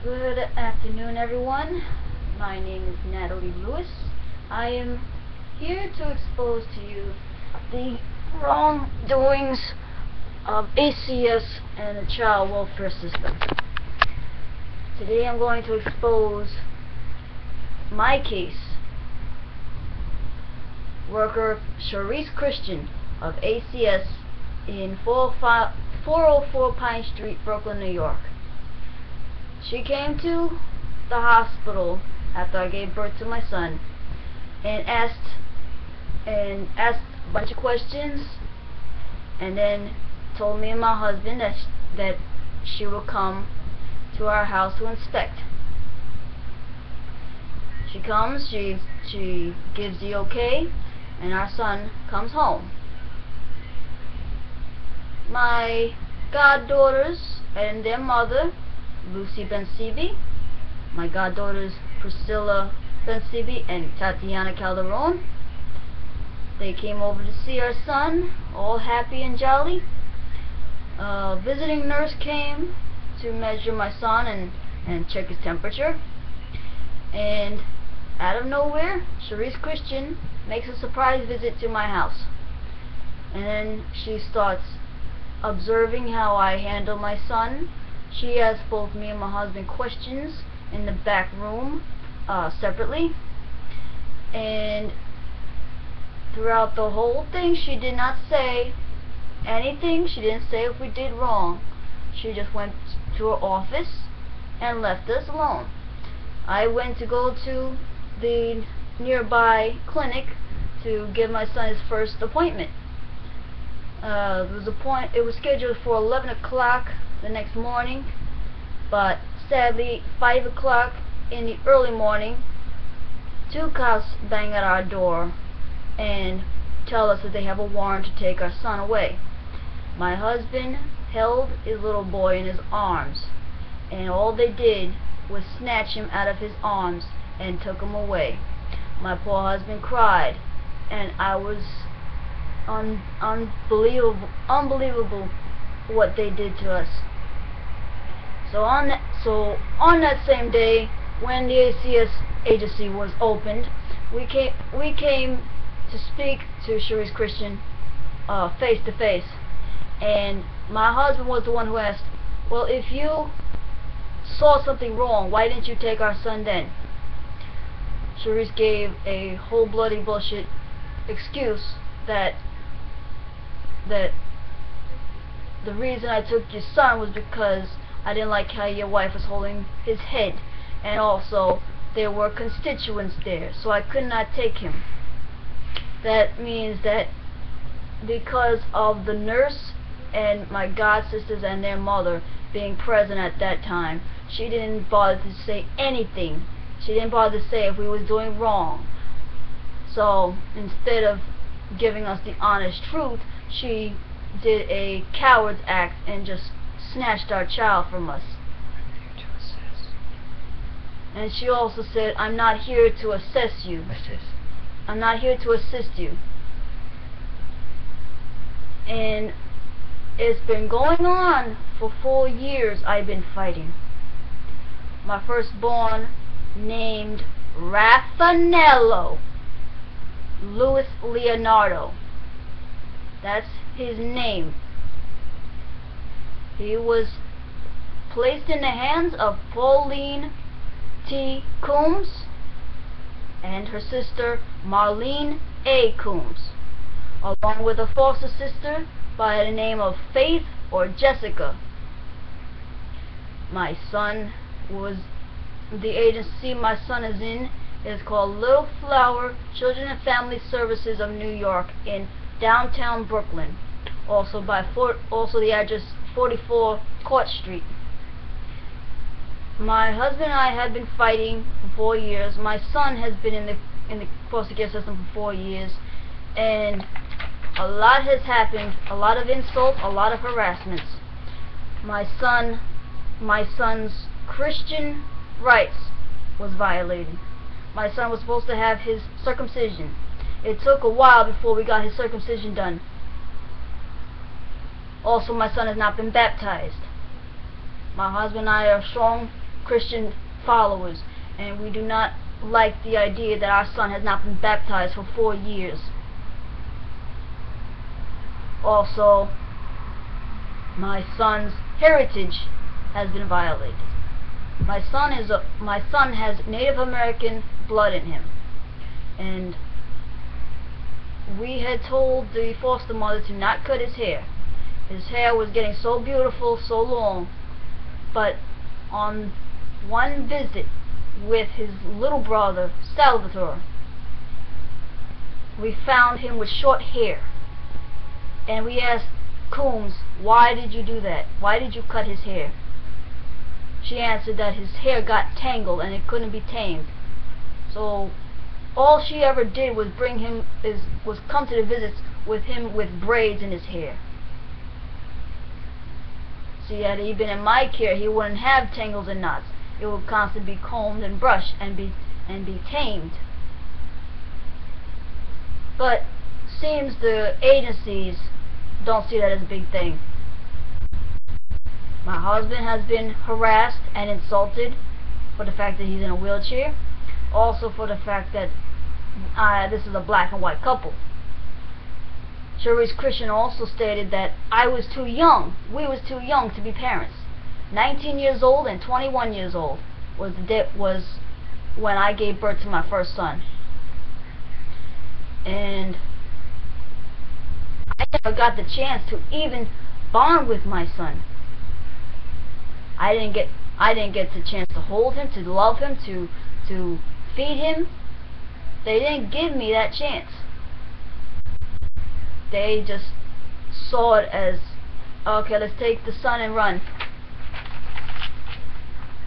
Good afternoon, everyone. My name is Natalie Lewis. I am here to expose to you the wrongdoings of ACS and the child welfare system. Today I'm going to expose my case. Worker Cherise Christian of ACS in 404 Pine Street, Brooklyn, New York. She came to the hospital after I gave birth to my son and asked a bunch of questions, and then told me and my husband that she would come to our house to inspect. She comes, she gives the okay, and our son comes home. My goddaughters and their mother, Lucy Bensibi, my goddaughters Priscilla Bensibi and Tatiana Calderon, they came over to see our son, all happy and jolly. A visiting nurse came to measure my son and check his temperature, and out of nowhere, Cherise Christian makes a surprise visit to my house, and then she starts observing how I handle my son. She asked both me and my husband questions in the back room separately, and throughout the whole thing she did not say anything. She didn't say if we did wrong. She just went to her office and left us alone. I went to go to the nearby clinic to give my son his first appointment. It was scheduled for 11 o'clock the next morning, but sadly 5 o'clock in the early morning, two cops bang at our door and tell us that they have a warrant to take our son away. My husband held his little boy in his arms, and all they did was snatch him out of his arms and took him away. My poor husband cried, and I was unbelievable what they did to us. So on that same day, when the ACS agency was opened, we came to speak to Cherise Christian face to face, and my husband was the one who asked, well, if you saw something wrong, why didn't you take our son then? Cherise gave a whole bloody bullshit excuse that the reason I took your son was because I didn't like how your wife was holding his head, and also there were constituents there, so I could not take him. That means that because of the nurse and my god sisters and their mother being present at that time, she didn't bother to say anything. She didn't bother to say if we was doing wrong. So instead of giving us the honest truth, she did a coward's act and just snatched our child from us. And she also said, I'm not here to assess you. I'm not here to assist you. And it's been going on for 4 years. I've been fighting. My firstborn, named Raffanello Louis Leonardo, that's his name. He was placed in the hands of Pauline T. Coombs and her sister Marlene A. Coombs, along with a foster sister by the name of Faith or Jessica. My son was, the agency my son is in is called Little Flower Children and Family Services of New York in downtown Brooklyn. Also the address 44 Court Street. My husband and I have been fighting for 4 years. My son has been in the foster care system for 4 years, and a lot has happened. A lot of insults, a lot of harassments. My son's Christian rights was violated. My son was supposed to have his circumcision. It took a while before we got his circumcision done. Also, my son has not been baptized. My husband and I are strong Christian followers, and we do not like the idea that our son has not been baptized for 4 years. Also, my son's heritage has been violated. My son has Native American blood in him, and we had told the foster mother to not cut his hair. His hair was getting so beautiful, so long, but on one visit with his little brother, Salvatore, we found him with short hair, and we asked Coombs, why did you do that? Why did you cut his hair? She answered that his hair got tangled and it couldn't be tamed. So all she ever did was come to the visits with him with braids in his hair. See, had he been in my care, he wouldn't have tangles and knots. It would constantly be combed and brushed and be tamed. But seems the agencies don't see that as a big thing. My husband has been harassed and insulted for the fact that he's in a wheelchair. Also for the fact that this is a black and white couple. Cherise Christian also stated that I was too young. We was too young to be parents. 19 years old and 21 years old was when I gave birth to my first son. And I never got the chance to even bond with my son. I didn't get the chance to hold him, to love him, to feed him. They didn't give me that chance. They just saw it as, okay, let's take the son and run.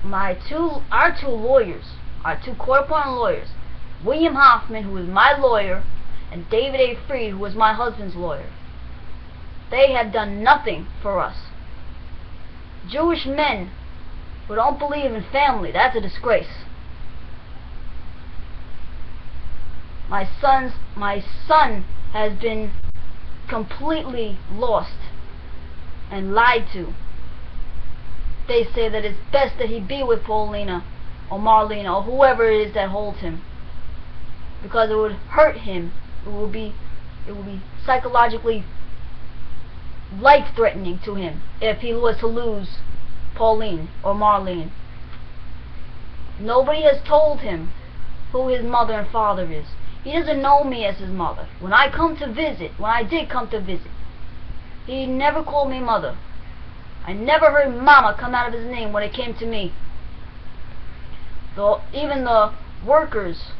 Our two lawyers, our two court-appointed lawyers, William Hoffman, who was my lawyer, and David A. Freed, who was my husband's lawyer, they have done nothing for us. Jewish men who don't believe in family, that's a disgrace. My son has been completely lost and lied to. They say that it's best that he be with Paulina or Marlena or whoever it is that holds him, because it would hurt him. It will be psychologically life-threatening to him if he was to lose Pauline or Marlene. Nobody has told him who his mother and father is. He doesn't know me as his mother. When I did come to visit, he never called me mother. I never heard mama come out of his name when it came to me. So even the workers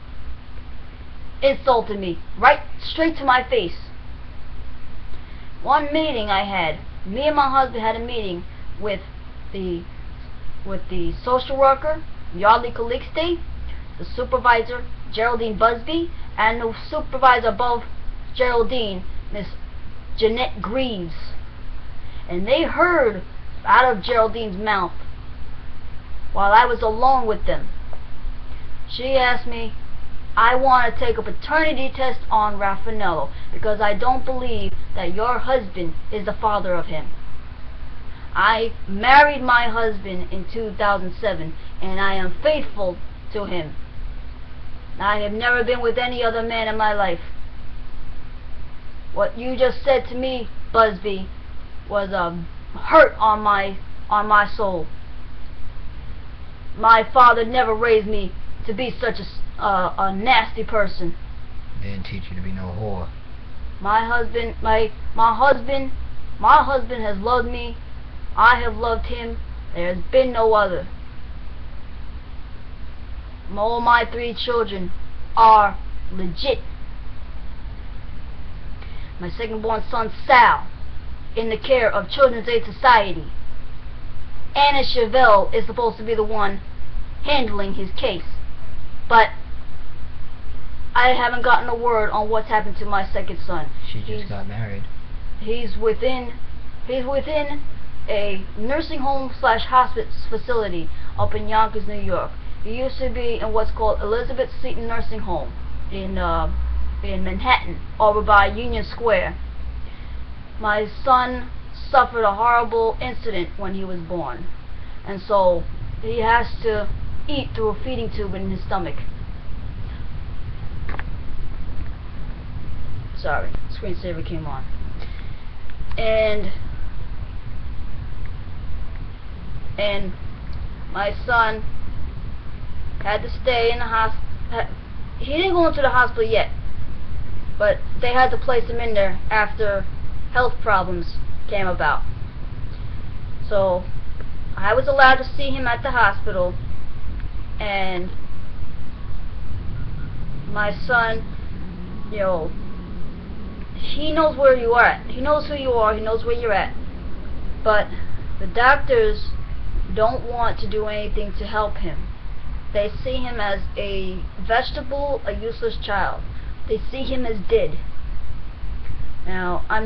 insulted me right straight to my face. One meeting I had, me and my husband had a meeting with the social worker, Yardley Calixte, the supervisor, Geraldine Busby, and the supervisor above Geraldine, Miss Jeanette Greaves. And they heard out of Geraldine's mouth while I was alone with them. She asked me, I want to take a paternity test on Raffanello because I don't believe that your husband is the father of him. I married my husband in 2007 and I am faithful to him. I have never been with any other man in my life. What you just said to me, Busby, was a hurt on my soul. My father never raised me to be such a nasty person. They didn't teach you to be no whore. My husband has loved me. I have loved him. There has been no other. All my 3 children are legit. My second-born son, Sal, in the care of Children's Aid Society. Anna Chevelle is supposed to be the one handling his case, but I haven't gotten a word on what's happened to my second son. She just got married. He's within a nursing home / hospice facility up in Yonkers, New York. He used to be in what's called Elizabeth Seton Nursing Home in Manhattan, over by Union Square. My son suffered a horrible incident when he was born, and so he has to eat through a feeding tube in his stomach. Sorry, screensaver came on. And my son had to stay in the hospital. He didn't go into the hospital yet, but they had to place him in there after health problems came about. So I was allowed to see him at the hospital, and my son, you know, he knows where you are at. He knows who you are. He knows where you're at. But the doctors don't want to do anything to help him. They see him as a vegetable, a useless child. They see him as dead. Now, I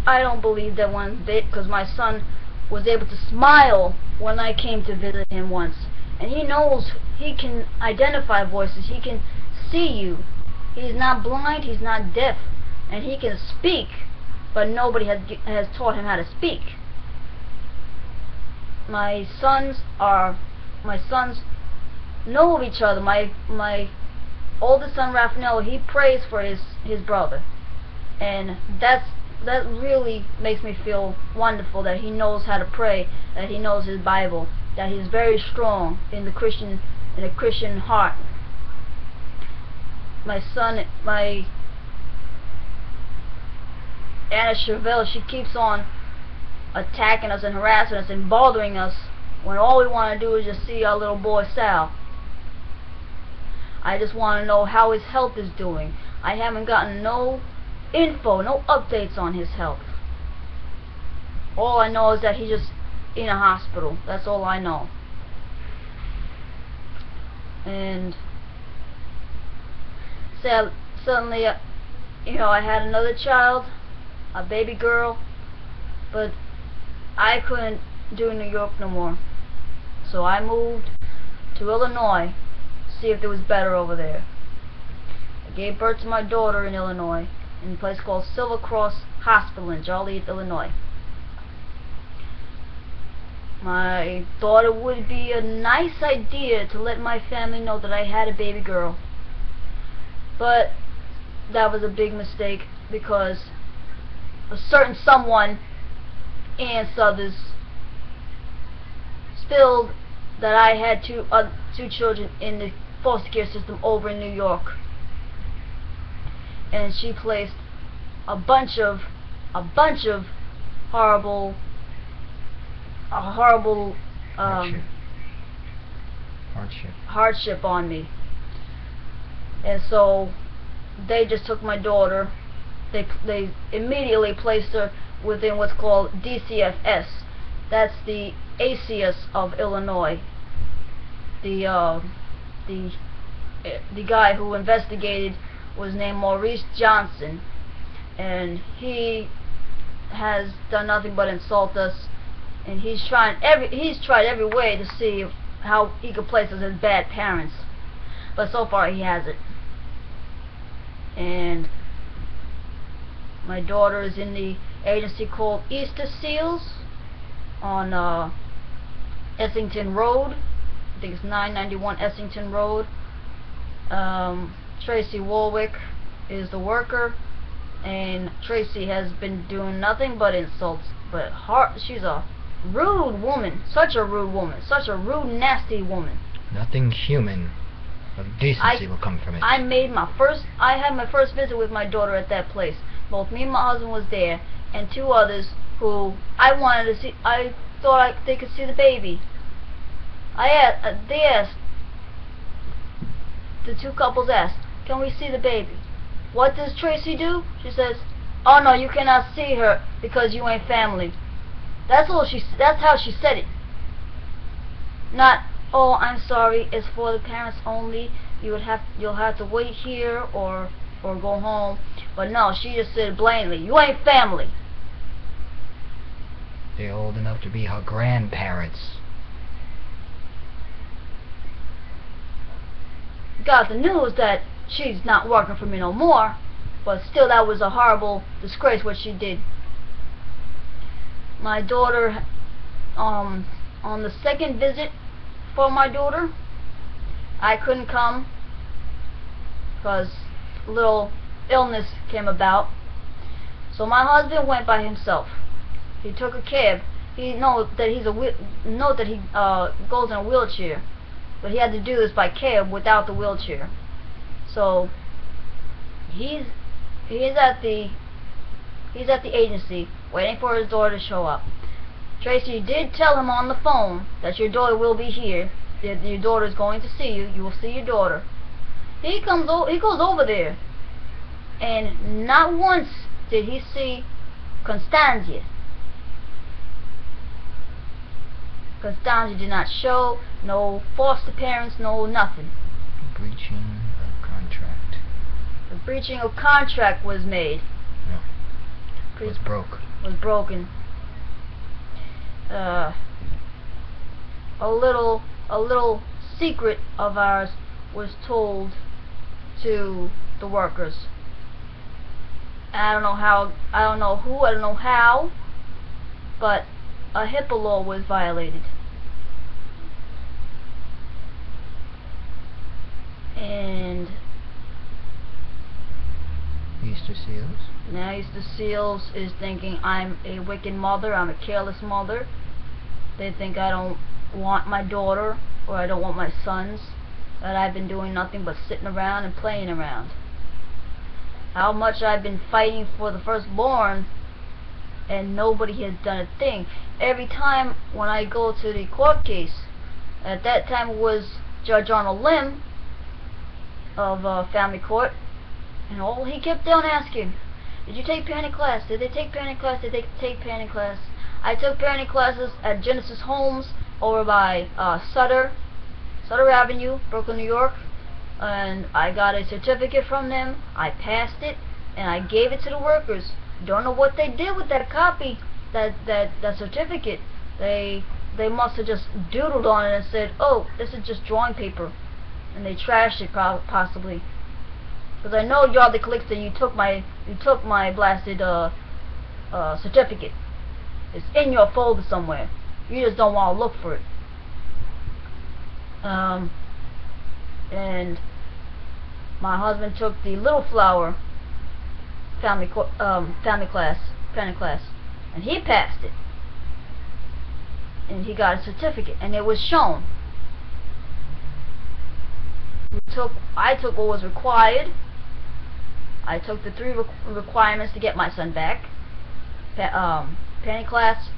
don't believe that one bit, because my son was able to smile when I came to visit him once. And he knows, he can identify voices. He can see you. He's not blind, he's not deaf. And he can speak, but nobody has taught him how to speak. My sons know of each other. My oldest son, Raphael, he prays for his brother, and that really makes me feel wonderful that he knows how to pray, that he knows his Bible, that he's very strong in a Christian heart. My Anna Chevelle, she keeps on attacking us and harassing us and bothering us when all we want to do is just see our little boy Sal. I just want to know how his health is doing. I haven't gotten no info, no updates on his health. All I know is that he's just in a hospital. That's all I know. And suddenly, you know, I had another child, a baby girl, but I couldn't do New York no more. So I moved to Illinois to see if it was better over there. I gave birth to my daughter in Illinois, in a place called Silver Cross Hospital in Joliet, Illinois. My thought it would be a nice idea to let my family know that I had a baby girl. But that was a big mistake, because a certain someone, Ann Southers, spilled that I had two children in the foster care system over in New York, and she placed a bunch of horrible hardship on me. And so they just took my daughter. They immediately placed her within what's called DCFS. That's the ACS of Illinois. The guy who investigated was named Maurice Johnson, and he has done nothing but insult us. And he's tried every way to see how he could place us as bad parents, but so far he hasn't. And my daughter is in the agency called Easter Seals on Essington Road. I think it's 991 Essington Road. Tracy Warwick is the worker, and Tracy has been doing nothing but insults. But she's a rude woman, such a rude, nasty woman. Nothing human of decency will come from it. I had my first visit with my daughter at that place. Both me and my husband was there, and two others who I wanted to see. I thought they could see the baby. They asked, the two couples asked, "Can we see the baby?" What does Tracy do? She says, "Oh no, you cannot see her because you ain't family." That's how she said it. Not, "Oh, I'm sorry, it's for the parents only. You'll have to wait here or go home." But no, she just said blatantly, "You ain't family." They're old enough to be her grandparents. Got the news that she's not working for me no more, but still, that was a horrible disgrace what she did. My daughter, on the second visit, for my daughter. I couldn't come because little illness came about. So my husband went by himself. He took a cab. He knows that he goes in a wheelchair, but he had to do this by cab without the wheelchair. So he's at the agency waiting for his daughter to show up. Tracy did tell him on the phone that your daughter will be here. Your daughter is going to see you. You will see your daughter. He goes over there, and not once did he see Constantia. Constantia did not show. No foster parents. No nothing. Breaching of contract. The breaching of contract was made. No. Was broken. A little secret of ours was told to the workers. I don't know how, I don't know who, I don't know how, but a HIPAA law was violated. And Easter Seals? now Easter Seals is thinking I'm a wicked mother, I'm a careless mother. They think I don't want my daughter, or I don't want my sons, that I've been doing nothing but sitting around and playing around. How much I've been fighting for the firstborn, and nobody has done a thing. Every time when I go to the court case, at that time it was Judge Arnold Lim of family court, and all he kept on asking, did you take parenting class? Did they take parenting class? Did they take parenting class? I took parenting classes at Genesis Homes over by Sutter Avenue, Brooklyn, New York, and I got a certificate from them. I passed it, and I gave it to the workers. Don't know what they did with that copy, that certificate. They must have just doodled on it and said, oh, this is just drawing paper, and they trashed it possibly. Because I know y'all the collector, you took my blasted certificate. It's in your folder somewhere. You just don't want to look for it. And my husband took the Little Flower family class, and he passed it, and he got a certificate, and it was shown. I took what was required. I took the 3 requirements to get my son back: parenting class,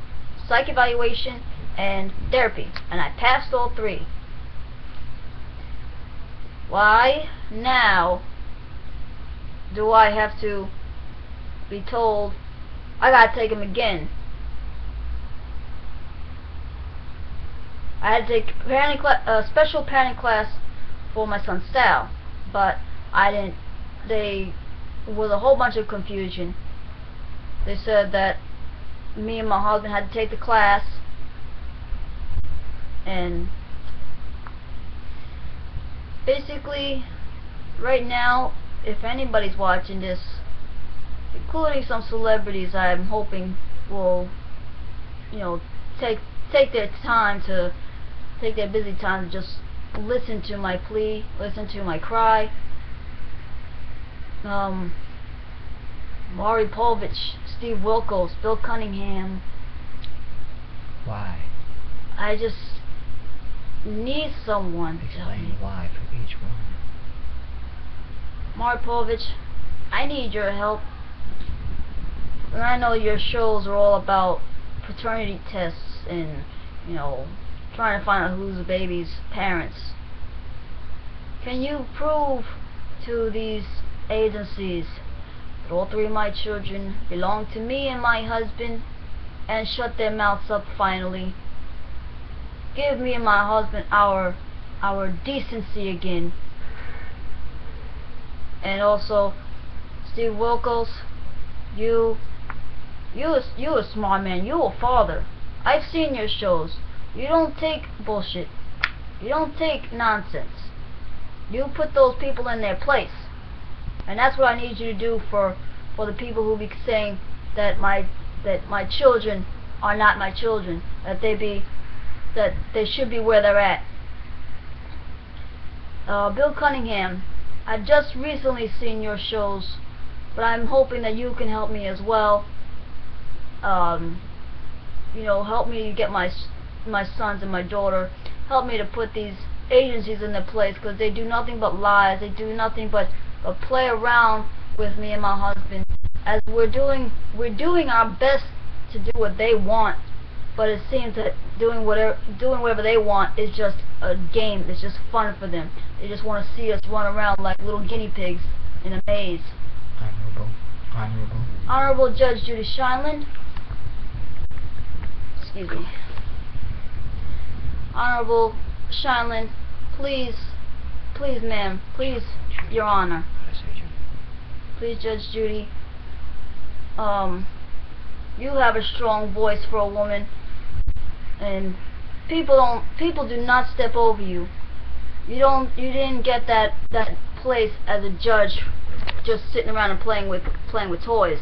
psych evaluation, and therapy, and I passed all 3. Why now do I have to be told I gotta take him again? I had to take special parenting class for my son Sal, but I didn't. There was a whole bunch of confusion. They said that me and my husband had to take the class, and basically right now, if anybody's watching this, including some celebrities, I'm hoping will, take their time to take their busy time to just listen to my plea, listen to my cry. Maury Povich, Steve Wilkos, Bill Cunningham. Why? I just need someone to tell me. Explain why for each one. Maury Povich, I need your help. And I know your shows are all about paternity tests and, trying to find out who's the baby's parents. Can you prove to these agencies that all 3 of my children belong to me and my husband, and shut their mouths up finally? Give me and my husband our decency again. And also, Steve Wilkos, you a smart man. You a father. I've seen your shows. You don't take bullshit. You don't take nonsense. You put those people in their place. And that's what I need you to do for the people who be saying that my children are not my children. That they should be where they're at. Bill Cunningham, I just recently seen your shows, but I'm hoping that you can help me as well. You know, help me get my sons and my daughter. Help me to put these agencies in their place, because they do nothing but lies. They do nothing but play around with me and my husband. As we're doing our best to do what they want, but it seems that doing whatever they want is just a game. It's just fun for them. They just want to see us run around like little guinea pigs in a maze. Honorable Judge Judy Shineland. Excuse me. Honorable Shineland, please, ma'am, please, Your Honor. Please, Judge Judy. You have a strong voice for a woman, and people do not step over you. You didn't get that place as a judge just sitting around and playing with toys.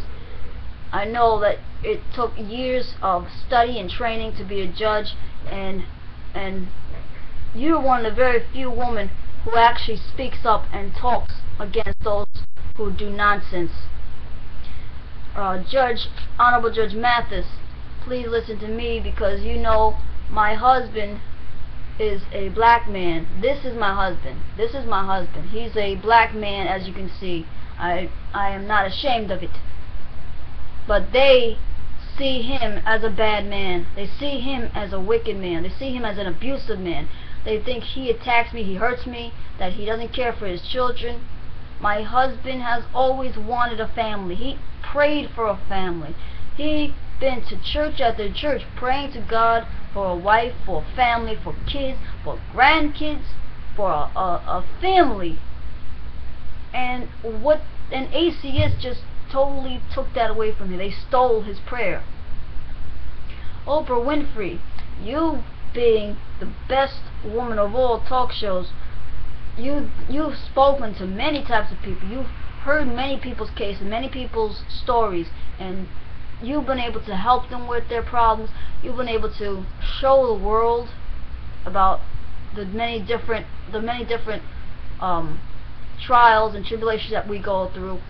I know that it took years of study and training to be a judge, and you're one of the very few women who actually speaks up and talks against those who do nonsense. Honorable Judge Mathis, please listen to me, because you know my husband is a black man. This is my husband. He's a black man, as you can see. I am not ashamed of it. But they see him as a bad man. They see him as a wicked man. They see him as an abusive man. They think he attacks me, he hurts me, that he doesn't care for his children. My husband has always wanted a family. He prayed for a family. He been to church after church praying to God for a wife, for a family, for kids, for grandkids, for a family. And ACS just totally took that away from him. They stole his prayer. Oprah Winfrey, you being the best woman of all talk shows, you've spoken to many types of people. You've heard many people's cases, many people's stories, and you've been able to help them with their problems. You've been able to show the world about the many different trials and tribulations that we go through.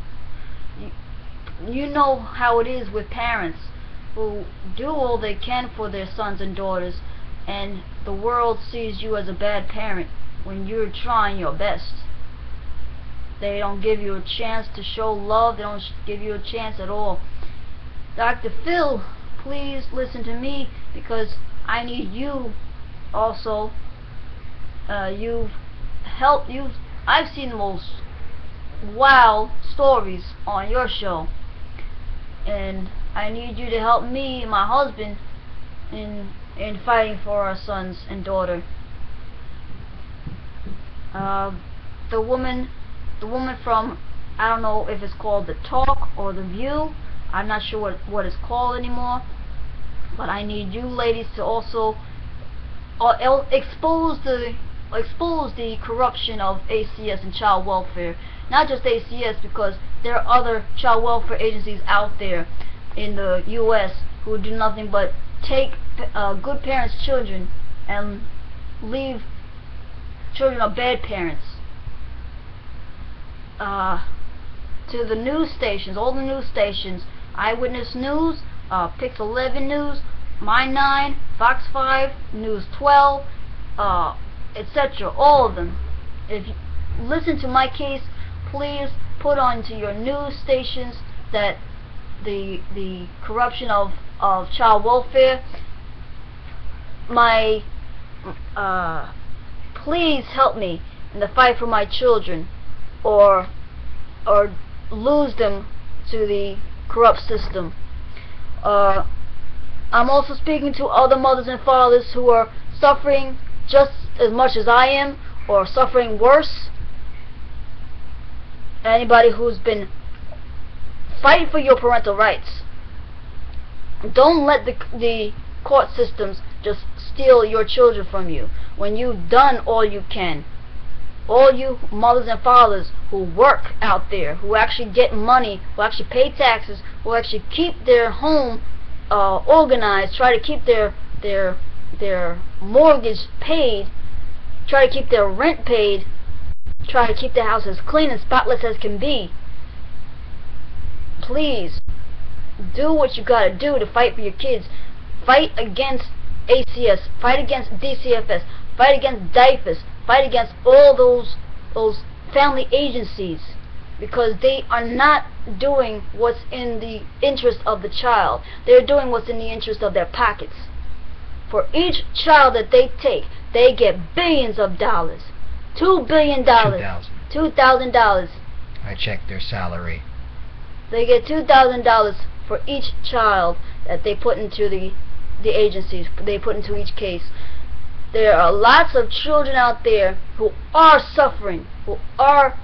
You know how it is with parents who do all they can for their sons and daughters, and the world sees you as a bad parent when you're trying your best. They don't give you a chance to show love. They don't give you a chance at all. Dr. Phil, please listen to me, because I need you also. I've seen the most wild stories on your show, and I need you to help me and my husband in fighting for our sons and daughter. The woman from, I don't know if it's called The Talk or The View, I'm not sure what it's called anymore, but I need you ladies to also expose the corruption of ACS and child welfare. Not just ACS, because there are other child welfare agencies out there in the U.S. who do nothing but take good parents' children and leave children of bad parents. To the news stations, all the news stations, Eyewitness News, Pix 11 News, My 9, Fox 5, News 12, etc. All of them. If you listen to my case, please put onto your news stations that the corruption of child welfare. Please help me in the fight for my children, or lose them to the corrupt system. I'm also speaking to other mothers and fathers who are suffering just as much as I am, or suffering worse. Anybody who's been fighting for your parental rights. Don't let the court systems just steal your children from you when you've done all you can. All you mothers and fathers who work out there, who actually get money, who actually pay taxes, who actually keep their home organized, try to keep their mortgage paid, try to keep their rent paid, try to keep the house as clean and spotless as can be. Please, do what you gotta do to fight for your kids. Fight against ACS, fight against DCFS, fight against DIFUS, fight against all those family agencies, because they are not doing what's in the interest of the child. They're doing what's in the interest of their pockets. For each child that they take, they get billions of dollars. $2 billion. $2,000. I checked their salary. They get $2,000 for each child that they put into the agencies, they put into each case. There are lots of children out there who are suffering, who are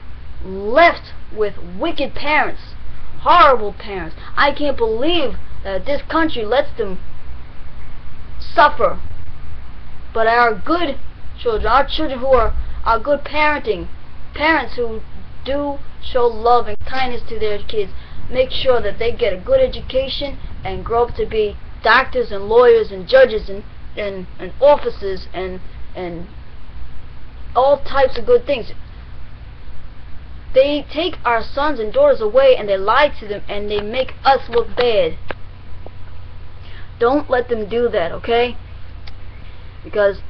left with wicked parents, horrible parents. I can't believe that this country lets them suffer. But our good children, our children who are good parenting, parents who do show love and kindness to their kids, make sure that they get a good education and grow up to be doctors and lawyers and judges and officers and all types of good things. They take our sons and daughters away and they lie to them and they make us look bad. Don't let them do that, okay? Because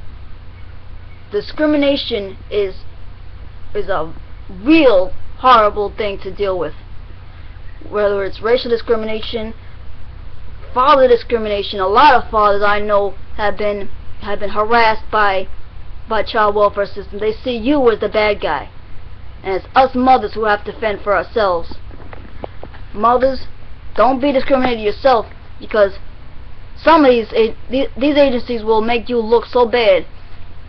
discrimination is a real horrible thing to deal with. Whether it's racial discrimination, father discrimination. A lot of fathers I know have been harassed by child welfare systems. They see you as the bad guy, and it's us mothers who have to fend for ourselves. Mothers, don't be discriminated yourself, because some of these agencies will make you look so bad.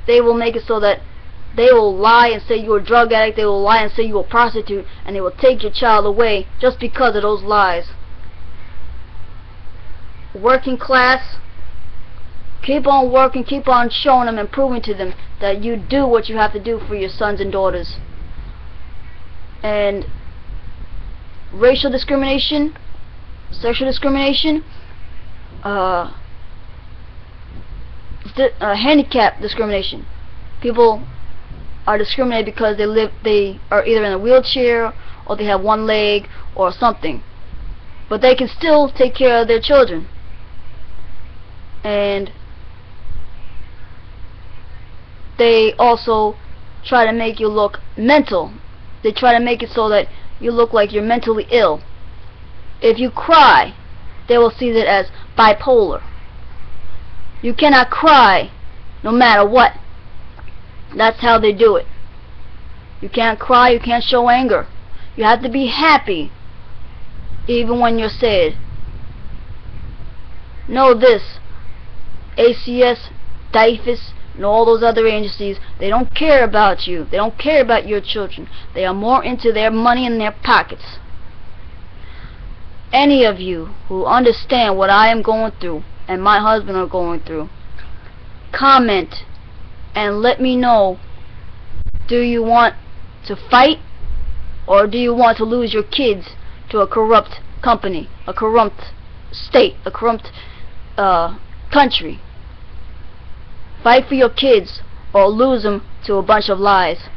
They will make it so that they will lie and say you're a drug addict, they will lie and say you're a prostitute, and they will take your child away just because of those lies. Working class, keep on working, keep on showing them and proving to them that you do what you have to do for your sons and daughters. And racial discrimination, sexual discrimination, handicap discrimination. People are discriminated because they are either in a wheelchair or they have one leg or something, but they can still take care of their children. And they also try to make you look mental. They try to make it so that you look like you're mentally ill. If you cry, they will see that as bipolar. You cannot cry no matter what. That's how they do it. You can't cry, you can't show anger. You have to be happy even when you're sad. Know this: ACS, DIFUS, and all those other agencies, they don't care about you. They don't care about your children. They are more into their money and their pockets. Any of you who understand what I am going through and my husband are going through, comment and let me know, do you want to fight, or do you want to lose your kids to a corrupt company, a corrupt state, a corrupt country? Fight for your kids or lose them to a bunch of lies.